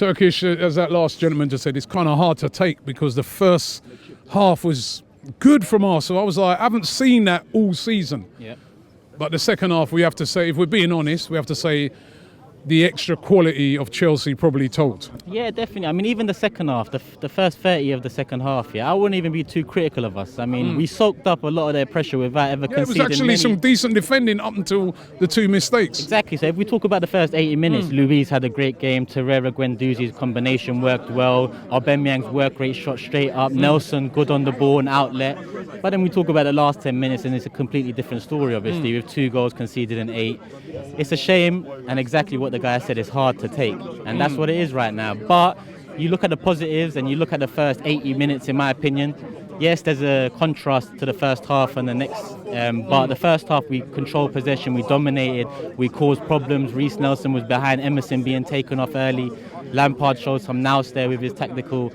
Turkish, as that last gentleman just said, it's kind of hard to take because the first half was good from Arsenal. I was like, I haven't seen that all season. Yeah. But the second half, we have to say, if we're being honest, we have to say the extra quality of Chelsea probably told. Yeah, definitely. I mean, even the second half, the first 30 of the second half, I wouldn't even be too critical of us. I mean, we soaked up a lot of their pressure without ever conceding. It was actually some decent defending up until the two mistakes. Exactly. So if we talk about the first 80 minutes, Luiz had a great game. Torreira, Guendouzi's combination worked well. Aubameyang's work rate shot straight up. Nelson, good on the ball and outlet. But then we talk about the last 10 minutes and it's a completely different story, obviously, with 2 goals conceded in 8. It's a shame, and exactly what the guy said, is hard to take. And that's what it is right now. But you look at the positives and you look at the first 80 minutes, in my opinion. Yes, there's a contrast to the first half and the next. But the first half, we controlled possession, we dominated, we caused problems. Reece Nelson was behind Emerson being taken off early. Lampard showed some nous there with his tactical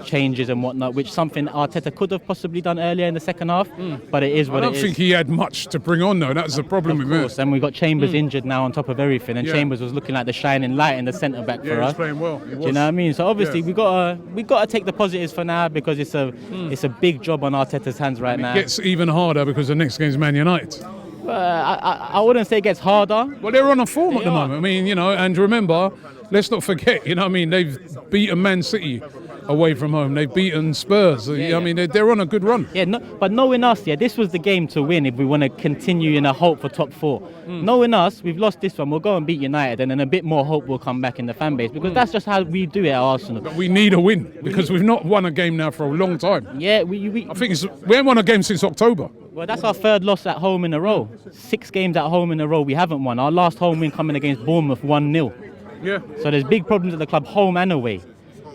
changes and whatnot, which something Arteta could have possibly done earlier in the second half, but it is what it is. I don't think he had much to bring on, though. That's the problem with him. Of course, and we got Chambers injured now on top of everything, and Chambers was looking like the shining light in the centre-back for us. Yeah, he's playing well. Do you know what I mean? So obviously we gotta take the positives for now, because it's a big job on Arteta's hands right now. It gets even harder because the next game is Man United. I wouldn't say it gets harder. Well, they're on a form at the moment. I mean, and remember, let's not forget, they've beaten Man City away from home. They've beaten Spurs. I mean, they're on a good run. Yeah, but knowing us, this was the game to win if we want to continue in a hope for top 4. Knowing us, we've lost this one. We'll go and beat United, and then a bit more hope will come back in the fan base, because that's just how we do it at Arsenal. But we need a win, because we've not won a game now for a long time. Yeah, I think we haven't won a game since October. Well, that's our 3rd loss at home in a row. 6 games at home in a row we haven't won. Our last home win coming against Bournemouth, 1-0. Yeah. So there's big problems at the club, home and away.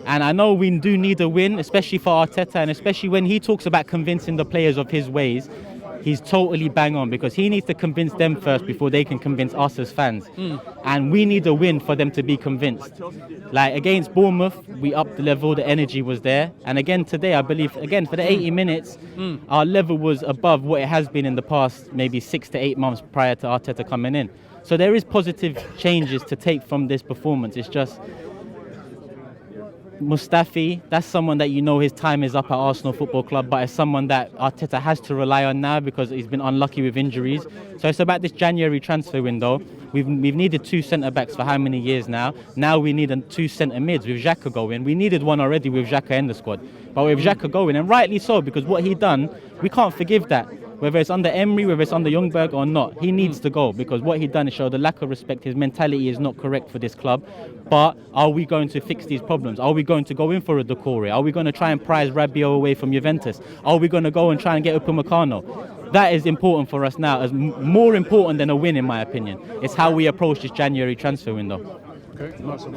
And I know we do need a win, especially for Arteta, and especially when he talks about convincing the players of his ways. He's totally bang on, because he needs to convince them first before they can convince us as fans. And we need a win for them to be convinced. Like against Bournemouth, we upped the level, the energy was there. And again today, I believe, for the 80 minutes, our level was above what it has been in the past maybe 6 to 8 months prior to Arteta coming in. So there is positive changes to take from this performance. It's just Mustafi, that's someone that his time is up at Arsenal Football Club, but it's someone that Arteta has to rely on now because he's been unlucky with injuries. So it's about this January transfer window. We've needed 2 centre-backs for how many years now? Now we need 2 centre-mids with Xhaka going. We needed one already with Xhaka in the squad. But with Xhaka going, and rightly so, because what he done, we can't forgive that. Whether it's under Emery, whether it's under Ljungberg or not, he needs to go, because what he done is show the lack of respect. His mentality is not correct for this club. But are we going to fix these problems? Are we going to go in for a Doucouré? Are we going to try and prize Rabiot away from Juventus? Are we going to go and try and get Upamecano? That is important for us now, as more important than a win, in my opinion. It's how we approach this January transfer window. Okay, nice.